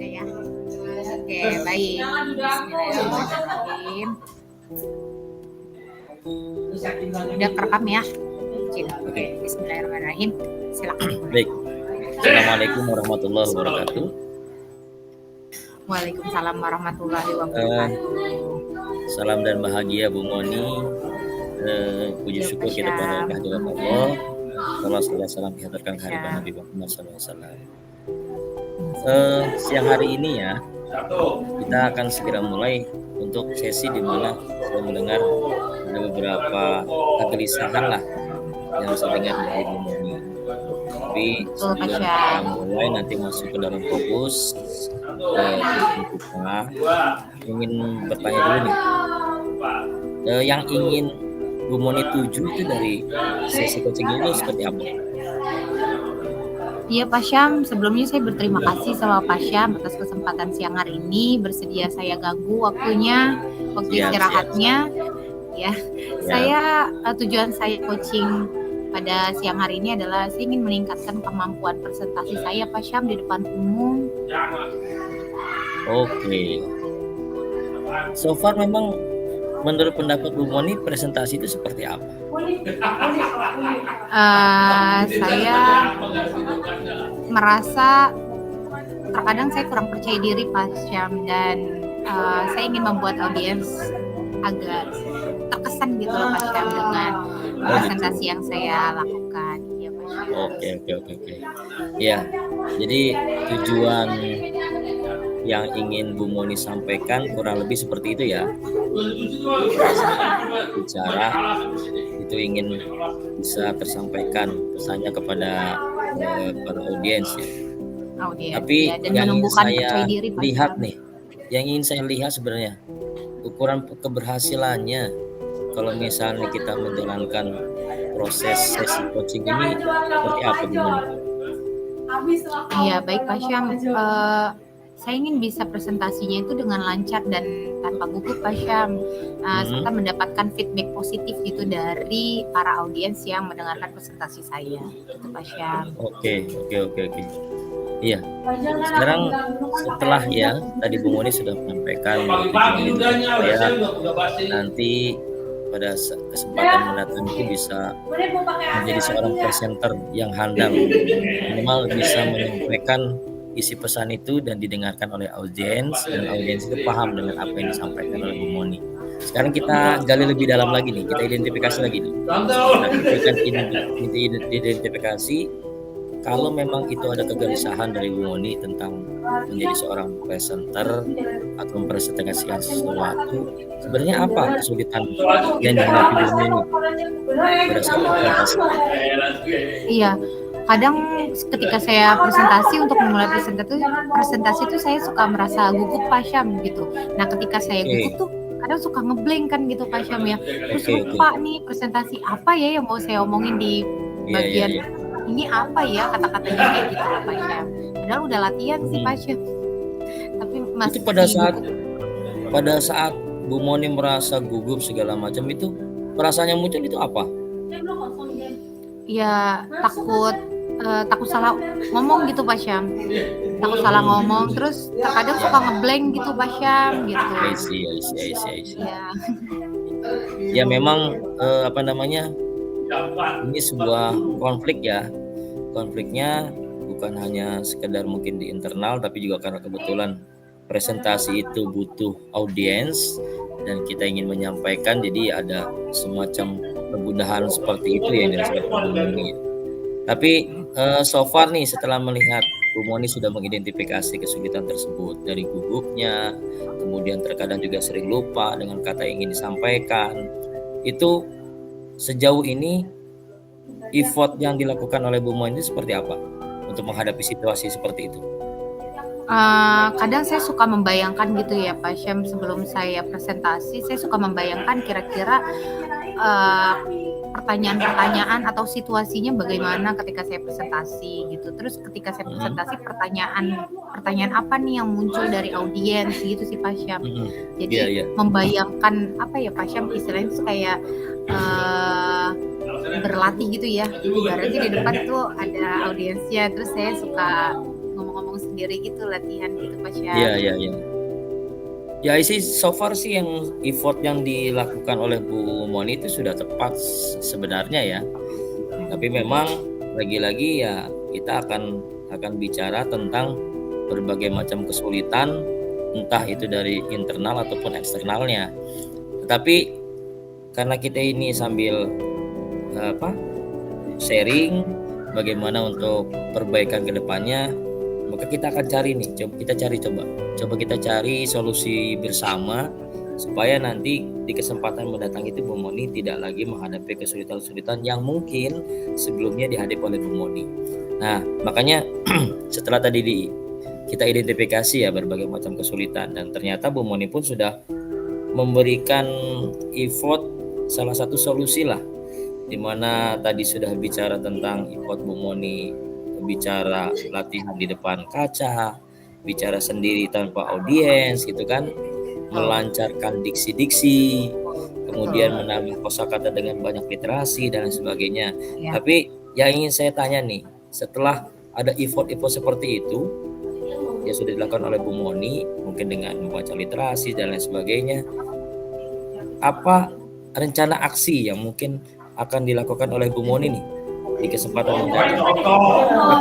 Udah ya. Oke, baik. Bismillahirrahmanirrahim. Udah kerekam ya? Oke, bismillahirrahmanirrahim. Silakan. Baik. Assalamualaikum warahmatullahi wabarakatuh. Waalaikumsalam warahmatullahi wabarakatuh. Salam dan bahagia Bu Moni. Puji syukur kita pada kehadirat Allah. Salawat salam dihaturkan kehadirat Nabi Muhammad SAW. Siang hari ini ya, kita akan segera mulai untuk sesi di mana saya mendengar ada beberapa kegelisahan lah yang saya dengar dari Bu Moni. Tapi sebelum kita mulai nanti masuk ke dalam fokus, kita ingin bertanya dulu nih, yang ingin Bu Moni tuju itu dari sesi coaching ini seperti apa? Iya Pak Syam, sebelumnya saya berterima kasih sama Pak Syam atas kesempatan siang hari ini, bersedia saya ganggu waktunya, waktu istirahatnya. Ya. Saya tujuan saya coaching pada siang hari ini adalah saya ingin meningkatkan kemampuan presentasi saya Pak Syam di depan umum. Oke. So far memang menurut pendapat Bu Moni presentasi itu seperti apa? Saya merasa terkadang saya kurang percaya diri Pak Syam, dan saya ingin membuat audiens agak terkesan gitu loh Pak Syam dengan presentasi yang saya lakukan. Ya, Pak Syam. Oke. Ya, jadi tujuan yang ingin Bu Moni sampaikan kurang lebih seperti itu ya. Bicara itu ingin bisa tersampaikan pesannya kepada para audiens ya. Tapi yang ingin saya lihat nih, yang ingin saya lihat sebenarnya ukuran keberhasilannya kalau misalnya kita menjalankan proses sesi coaching ini seperti apa Bu Moni? Iya baik Pak Syam, saya ingin bisa presentasinya itu dengan lancar dan tanpa gugup Pak Syam, serta mendapatkan feedback positif gitu dari para audiens yang mendengarkan presentasi saya, gitu Pak Syam. Oke. Iya. Sekarang setelah ya tadi Bu Moni sudah menyampaikan supaya nanti pada kesempatan mendatang itu bisa menjadi seorang presenter yang handal, minimal bisa menyampaikan isi pesan itu dan didengarkan oleh audiens, dan audiens itu paham dengan apa yang disampaikan oleh Bu Moni. Sekarang kita gali lebih dalam lagi nih, kita identifikasi lagi nih. Kita identifikasi kalau memang itu ada kegelisahan dari Bu Moni tentang menjadi seorang presenter atau mempresentasikan sesuatu, sebenarnya apa kesulitan yang dihadapi Bu Moni pada saat presentasi? Iya. Kadang ketika saya presentasi, untuk memulai presentasi itu saya suka merasa gugup Pak Syam gitu. Nah ketika saya gugup tuh kadang suka ngeblank kan gitu Pak Syam ya. Terus Oke. lupa nih presentasi apa ya yang mau saya omongin di bagian ini apa ya kata-katanya kayak gitu lah Pak Syam. Padahal udah latihan sih Pak Syam. Tapi masih Itu pada saat Bu Moni merasa gugup segala macam itu perasaannya muncul itu apa? Ya takut salah ngomong gitu Pak Syam. Takut salah ngomong, terus terkadang suka ngeblank gitu Pak Syam gitu. I see. Ya. Ya memang ini sebuah konflik ya. Konfliknya bukan hanya sekedar mungkin di internal, tapi juga karena kebetulan presentasi itu butuh audiens dan kita ingin menyampaikan, jadi ada semacam kemudahan seperti itu yang dirasakan Bu Moni. Tapi so far nih setelah melihat Bu Moni sudah mengidentifikasi kesulitan tersebut dari gugupnya, kemudian terkadang juga sering lupa dengan kata yang ingin disampaikan, itu sejauh ini effort yang dilakukan oleh Bu Moni seperti apa untuk menghadapi situasi seperti itu? Kadang saya suka membayangkan gitu ya Pak Syam, sebelum saya presentasi saya suka membayangkan kira-kira pertanyaan-pertanyaan atau situasinya bagaimana ketika saya presentasi gitu. Terus ketika saya presentasi pertanyaan apa nih yang muncul dari audiens gitu sih Pak Syam. Jadi membayangkan apa ya Pak Syam, istilahnya itu kayak berlatih gitu ya. Berarti di depan tuh ada audiensnya, terus saya suka ngomong-ngomong sendiri gitu, latihan gitu Pak Syam. Iya. Ya sih, so far sih yang effort yang dilakukan oleh Bu Moni itu sudah tepat sebenarnya ya. Tapi memang lagi-lagi ya kita akan bicara tentang berbagai macam kesulitan, entah itu dari internal ataupun eksternalnya. Tetapi karena kita ini sambil sharing bagaimana untuk perbaikan ke depannya, maka kita akan cari nih, coba kita cari solusi bersama supaya nanti di kesempatan mendatang itu Bu Moni tidak lagi menghadapi kesulitan-kesulitan yang mungkin sebelumnya dihadapi oleh Bu Moni. Nah, makanya setelah tadi kita identifikasi ya berbagai macam kesulitan, dan ternyata Bu Moni pun sudah memberikan effort salah satu solusi lah, dimana tadi sudah bicara tentang effort Bu Moni bicara latihan di depan kaca, bicara sendiri tanpa audiens gitu kan, melancarkan diksi-diksi, kemudian menambah kosakata dengan banyak literasi dan lain sebagainya. Tapi yang ingin saya tanya nih, setelah ada effort-effort seperti itu yang sudah dilakukan oleh Bu Moni, mungkin dengan membaca literasi dan lain sebagainya, apa rencana aksi yang mungkin akan dilakukan oleh Bu Moni nih di kesempatan mendatang?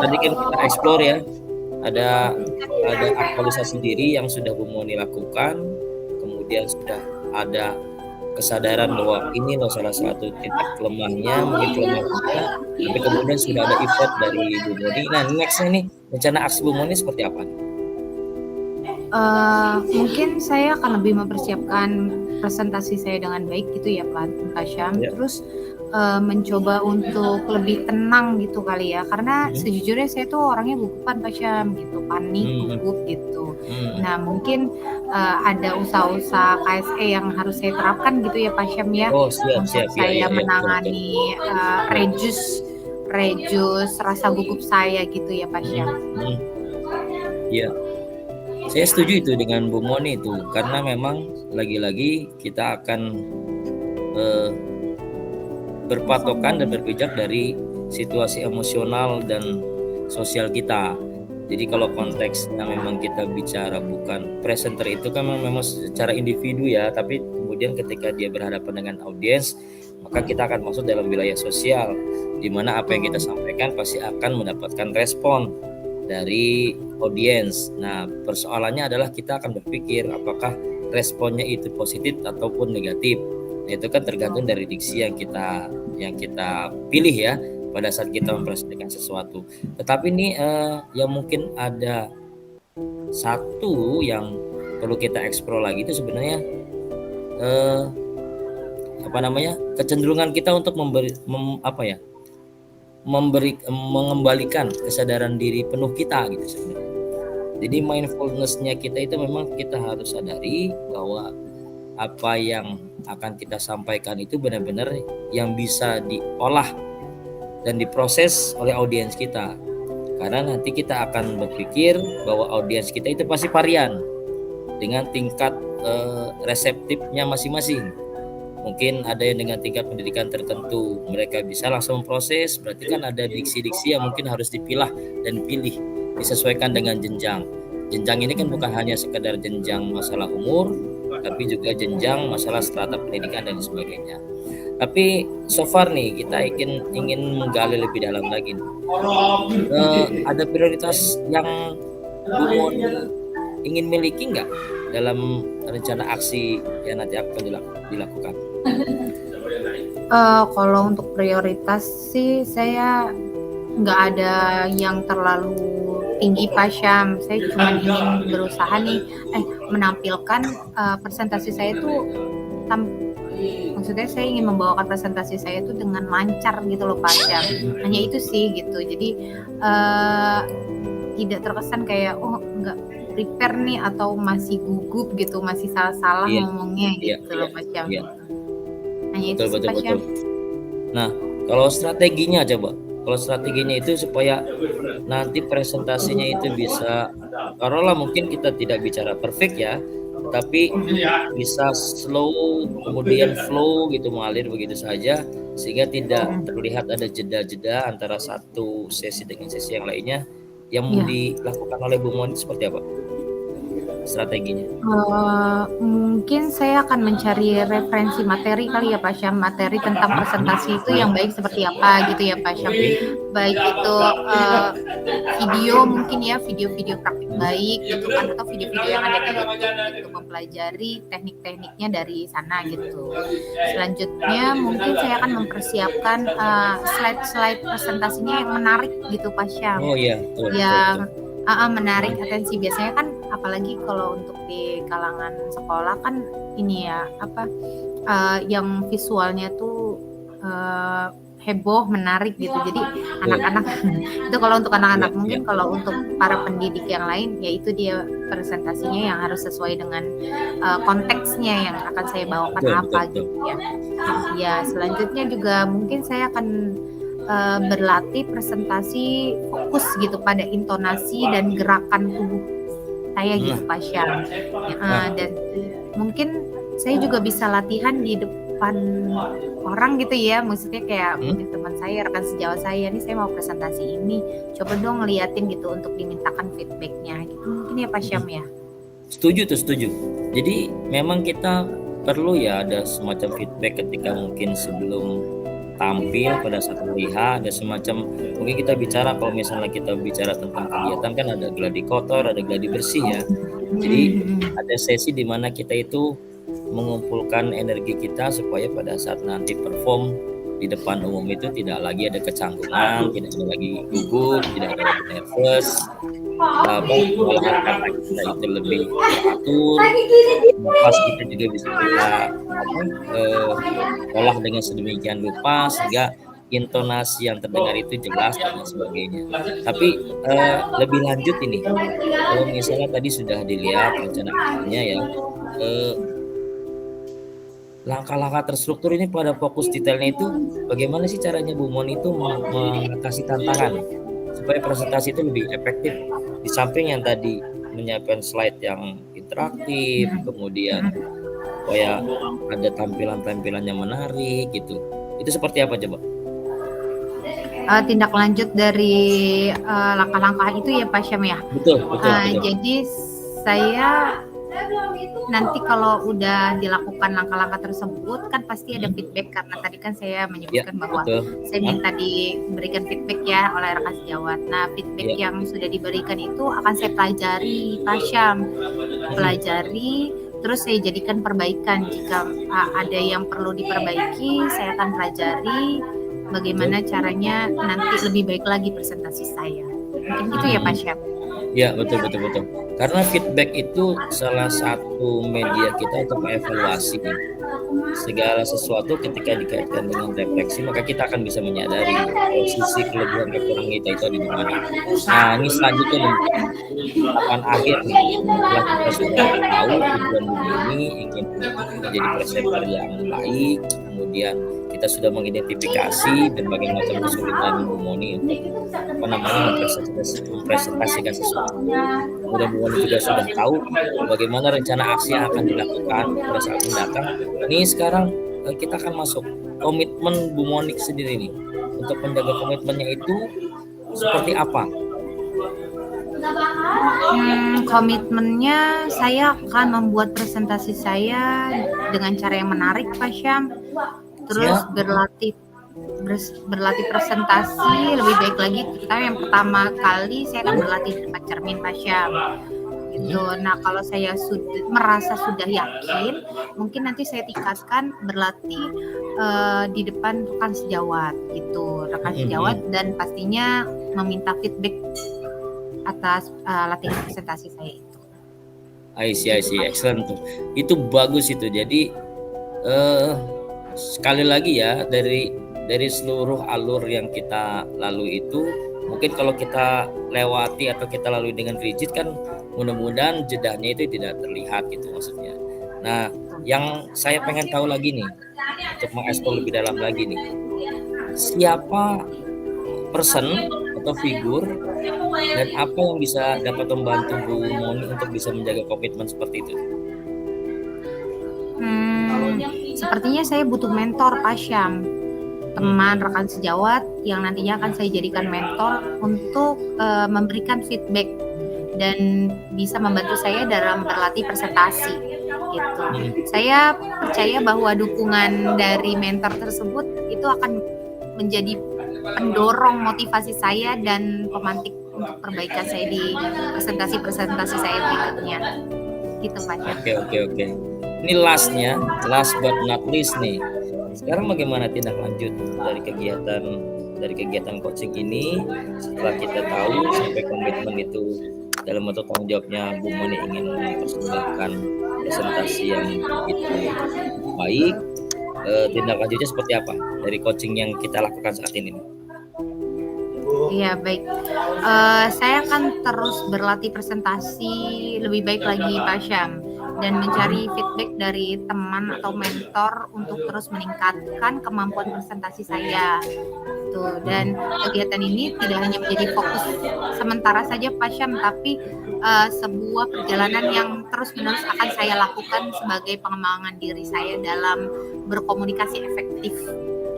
Tadi kan kita explore ya, ada aktualisasi diri yang sudah Bu Moni lakukan, kemudian sudah ada kesadaran bahwa ini loh salah satu titik lemahnya, mungkin kelemahannya, tapi kemudian sudah ada effort dari Bu Moni. Nah, nextnya nih rencana aksi Bu Moni seperti apa? Mungkin saya akan lebih mempersiapkan presentasi saya dengan baik gitu ya Pak Syam. Terus mencoba untuk lebih tenang gitu kali ya, karena sejujurnya saya tuh orangnya gugupan Pak Syam gitu, panik, gugup gitu. Nah mungkin ada usaha-usaha KSE yang harus saya terapkan gitu ya Pak Syam ya, untuk saya menangani reduce rasa gugup saya gitu ya Pak Syam. Iya, saya setuju itu dengan Bu Moni itu, karena memang lagi-lagi kita akan berpatokan dan berpijak dari situasi emosional dan sosial kita. Jadi kalau konteksnya memang kita bicara bukan presenter itu kan memang secara individu ya, tapi kemudian ketika dia berhadapan dengan audiens, maka kita akan masuk dalam wilayah sosial, di mana apa yang kita sampaikan pasti akan mendapatkan respon dari audiens. Nah, persoalannya adalah kita akan berpikir apakah responnya itu positif ataupun negatif. Nah, itu kan tergantung dari diksi yang kita pilih ya pada saat kita mempresentasikan sesuatu. Tetapi ini yang mungkin ada satu yang perlu kita eksplor lagi, itu sebenarnya kecenderungan kita untuk mengembalikan kesadaran diri penuh kita gitu sebenarnya. Jadi mindfulness-nya kita itu memang kita harus sadari bahwa apa yang akan kita sampaikan itu benar-benar yang bisa diolah dan diproses oleh audiens kita. Karena nanti kita akan berpikir bahwa audiens kita itu pasti varian dengan tingkat reseptifnya masing-masing. Mungkin ada yang dengan tingkat pendidikan tertentu, mereka bisa langsung memproses, berarti kan ada diksi-diksi yang mungkin harus dipilah dan dipilih, disesuaikan dengan jenjang. Jenjang ini kan bukan hanya sekedar jenjang masalah umur, tapi juga jenjang masalah strata pendidikan dan sebagainya. Tapi so far nih kita ingin menggali lebih dalam lagi. Ada prioritas yang Bu Moni ingin miliki nggak dalam rencana aksi yang nanti akan dilakukan? Kalau untuk prioritas sih saya nggak ada yang terlalu tinggi Pak Syam. Saya cuma ingin berusaha nih menampilkan presentasi saya tuh maksudnya saya ingin membawakan presentasi saya itu dengan lancar gitu loh Pak Syam. Hanya itu sih gitu. Jadi tidak terkesan kayak nggak prepare nih atau masih gugup gitu, masih salah-salah ngomongnya gitu loh Pak Syam. Hanya itu sih Pak Syam. Nah, kalau strateginya coba. Kalau strateginya itu supaya nanti presentasinya itu bisa, taruhlah mungkin kita tidak bicara perfect ya, tapi bisa slow, kemudian flow gitu, mengalir begitu saja, sehingga tidak terlihat ada jeda-jeda antara satu sesi dengan sesi yang lainnya. Yang mau dilakukan oleh Bu Moni seperti apa strateginya? Mungkin saya akan mencari referensi materi kali ya Pak Syam, materi tentang presentasi itu yang baik seperti apa gitu ya Pak Syam. Baik itu video mungkin ya, video-video praktik baik gitu kan, atau video-video yang ada di YouTube gitu, mempelajari teknik-tekniknya dari sana gitu. Selanjutnya mungkin saya akan mempersiapkan slide-slide presentasinya yang menarik gitu Pak Syam. Oh iya, yang menarik atensi. Biasanya kan apalagi kalau untuk di kalangan sekolah kan ini ya yang visualnya tuh heboh, menarik gitu. Jadi anak-anak itu kalau untuk anak-anak, mungkin kalau untuk para pendidik yang lain ya itu dia presentasinya yang harus sesuai dengan konteksnya yang akan saya bawakan gitu ya. Ya selanjutnya juga mungkin saya akan berlatih presentasi fokus gitu pada intonasi dan gerakan tubuh saya gitu Pak Syam. Dan mungkin saya juga bisa latihan di depan orang gitu ya, maksudnya kayak mungkin teman saya, rekan sejawat saya, nih saya mau presentasi ini, coba dong ngeliatin gitu untuk dimintakan feedbacknya gitu mungkin ya Pak Syam ya. Setuju. Jadi memang kita perlu ya ada semacam feedback ketika mungkin sebelum tampil pada saat hari H, ada semacam mungkin kita bicara, kalau misalnya kita bicara tentang kegiatan kan ada gladi kotor, ada gladi bersih ya. Jadi ada sesi di mana kita itu mengumpulkan energi kita supaya pada saat nanti perform di depan umum itu tidak lagi ada kecanggungan, tidak ada lagi gugup, tidak ada lagi nervous, olahan kata kita itu lebih teratur, pas kita juga bisa olah dengan sedemikian rupa sehingga intonasi yang terdengar itu jelas dan sebagainya. Tapi lebih lanjut ini, kalau misalnya tadi sudah dilihat rencana aksinya ya, langkah-langkah terstruktur ini pada fokus detailnya itu bagaimana sih caranya Bu Moni itu mengatasi tantangan supaya presentasi itu lebih efektif, di samping yang tadi menyiapkan slide yang interaktif, kemudian supaya ada tampilan-tampilan yang menarik gitu. Itu seperti apa coba? Tindak lanjut dari langkah-langkah itu ya Pak Syam ya. Betul. Jadi saya nanti kalau udah dilakukan langkah-langkah tersebut kan pasti ada feedback, karena tadi kan saya menyebutkan bahwa saya minta diberikan feedback ya oleh rekan sejawat. Nah feedback yang sudah diberikan itu akan saya pelajari Pak Syam, terus saya jadikan perbaikan. Jika ada yang perlu diperbaiki, saya akan pelajari bagaimana caranya nanti lebih baik lagi presentasi saya. Mungkin gitu ya Pak Syam. Ya betul. Karena feedback itu salah satu media kita untuk evaluasi segala sesuatu ketika dikaitkan dengan refleksi, maka kita akan bisa menyadari posisi kelebihan kekurangan kita itu ada di mana. Nah, ini selanjutnya nih, tahapan akhir nih, setelah kita sudah tahu tujuan dunia ini ingin menjadi presenter yang baik, kemudian kita sudah mengidentifikasi berbagai macam kesulitan Bu Moni untuk mempresentasikan sesuatu. Kemudian Bu Moni juga sudah tahu bagaimana rencana aksi yang akan dilakukan pada saat mendatang. Ini sekarang kita akan masuk komitmen Bu Moni sendiri nih, untuk menjaga komitmennya itu seperti apa? Komitmennya saya akan membuat presentasi saya dengan cara yang menarik, Pak Syam. Terus berlatih presentasi lebih baik lagi. Terutama yang pertama kali saya akan berlatih di depan cermin, Pak Syam. Gitu. Nah, kalau saya merasa sudah yakin, mungkin nanti saya tingkatkan berlatih di depan rekan sejawat, gitu, rekan sejawat, dan pastinya meminta feedback atas latihan presentasi saya itu. I see, excellent tuh. Itu bagus itu. Jadi sekali lagi ya, dari seluruh alur yang kita lalui itu, mungkin kalau kita lewati atau kita lalui dengan rigid kan, mudah-mudahan jedahnya itu tidak terlihat gitu maksudnya. Nah, yang saya pengen tahu lagi nih, untuk mengeksplor lebih dalam lagi nih, siapa person atau figur dan apa yang bisa dapat membantu Bu Moni untuk bisa menjaga komitmen seperti itu? Sepertinya saya butuh mentor, Pak Syam, teman rekan sejawat yang nantinya akan saya jadikan mentor untuk memberikan feedback dan bisa membantu saya dalam berlatih presentasi gitu. Saya percaya bahwa dukungan dari mentor tersebut itu akan menjadi pendorong motivasi saya dan pemantik untuk perbaikan saya di presentasi saya berikutnya. Gitu, Pak. Oke. Ini last but not least nih. Sekarang bagaimana tindak lanjut dari kegiatan coaching ini setelah kita tahu sampai komitmen itu dalam bentuk tanggung jawabnya Bu Moni ingin mempersembahkan presentasi yang begitu baik, tindak lanjutnya seperti apa dari coaching yang kita lakukan saat ini? Iya, baik. Saya akan terus berlatih presentasi lebih baik lagi, Pak Syam, dan mencari feedback dari teman atau mentor untuk terus meningkatkan kemampuan presentasi saya. Tuh, dan kegiatan ini tidak hanya menjadi fokus sementara saja, Pak Syam, tapi sebuah perjalanan yang terus-menerus akan saya lakukan sebagai pengembangan diri saya dalam berkomunikasi efektif.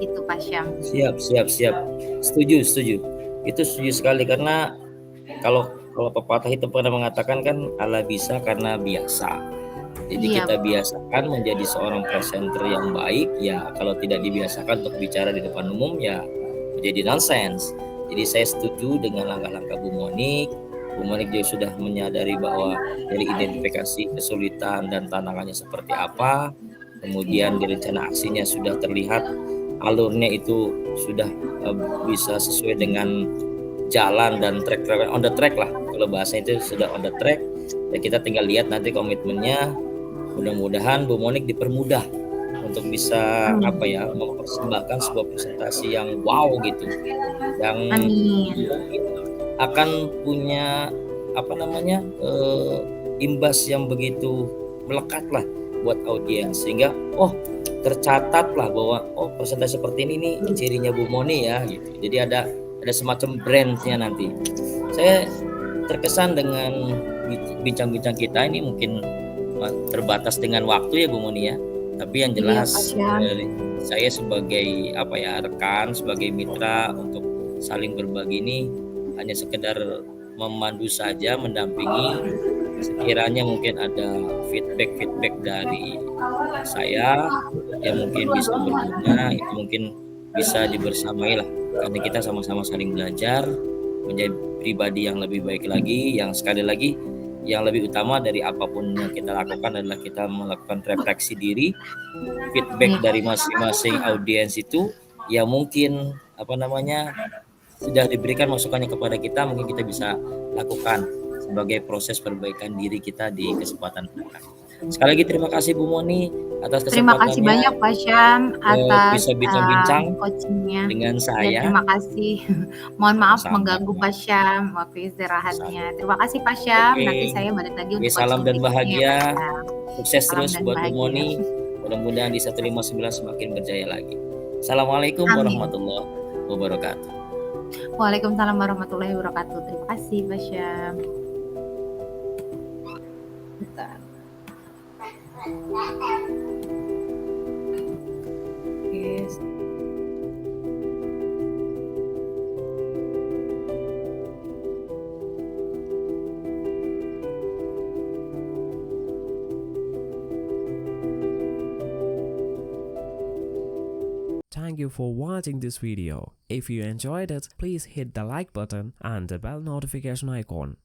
Gitu, Pak Syam. Siap. Setuju. Itu setuju sekali, karena kalau pepatah itu pernah mengatakan kan, Allah bisa karena biasa. Jadi kita biasakan menjadi seorang presenter yang baik, ya kalau tidak dibiasakan untuk bicara di depan umum ya menjadi nonsense. Jadi saya setuju dengan langkah-langkah Bu Moni. Bu Moni juga sudah menyadari bahwa dari identifikasi kesulitan dan tantangannya seperti apa, kemudian di rencana aksinya sudah terlihat alurnya itu sudah bisa sesuai dengan jalan dan track on the track lah, kalau bahasa itu sudah on the track, ya kita tinggal lihat nanti komitmennya. Mudah-mudahan Bu Moni dipermudah untuk bisa mempersembahkan sebuah presentasi yang wow gitu, yang akan punya imbas yang begitu melekat lah buat audiens, sehingga tercatat lah bahwa presentasi seperti ini nih cirinya Bu Moni ya gitu. Jadi ada semacam brandnya nanti. Saya terkesan dengan bincang-bincang kita ini, mungkin terbatas dengan waktu ya Bu Moni ya. Tapi yang jelas saya sebagai rekan, sebagai mitra untuk saling berbagi ini hanya sekedar memandu saja, mendampingi. Sekiranya mungkin ada feedback dari saya yang mungkin bisa berguna, itu mungkin bisa dibersamai lah, karena kita sama-sama saling belajar menjadi pribadi yang lebih baik lagi. Yang sekali lagi, yang lebih utama dari apapun yang kita lakukan adalah kita melakukan refleksi diri. Feedback dari masing-masing audiens itu yang mungkin sudah diberikan masukannya kepada kita, mungkin kita bisa lakukan sebagai proses perbaikan diri kita di kesempatan mendatang. Sekali lagi terima kasih Bu Moni atas Terima kasih kesempatannya banyak Pak Syam atas, bisa bincang-bincang coaching-nya. dengan Ya saya. terima kasih. Mohon maaf Sama-sama. mengganggu Pak Syam waktu istirahatnya. Terima kasih Pak Syam, Oke. nanti saya balik lagi Oke, untuk salam coaching dan berikutnya ya Pak bahagia. Syam. Sukses Salam terus dan buat Bu bahagia. Moni. Mudah-mudahan di 159 semakin berjaya lagi. Assalamualaikum Amin. warahmatullahi wabarakatuh. Waalaikumsalam warahmatullahi wabarakatuh. Terima kasih Pak Syam. Bentar. Yes. Thank you for watching this video. If you enjoyed it, please hit the like button and the bell notification icon.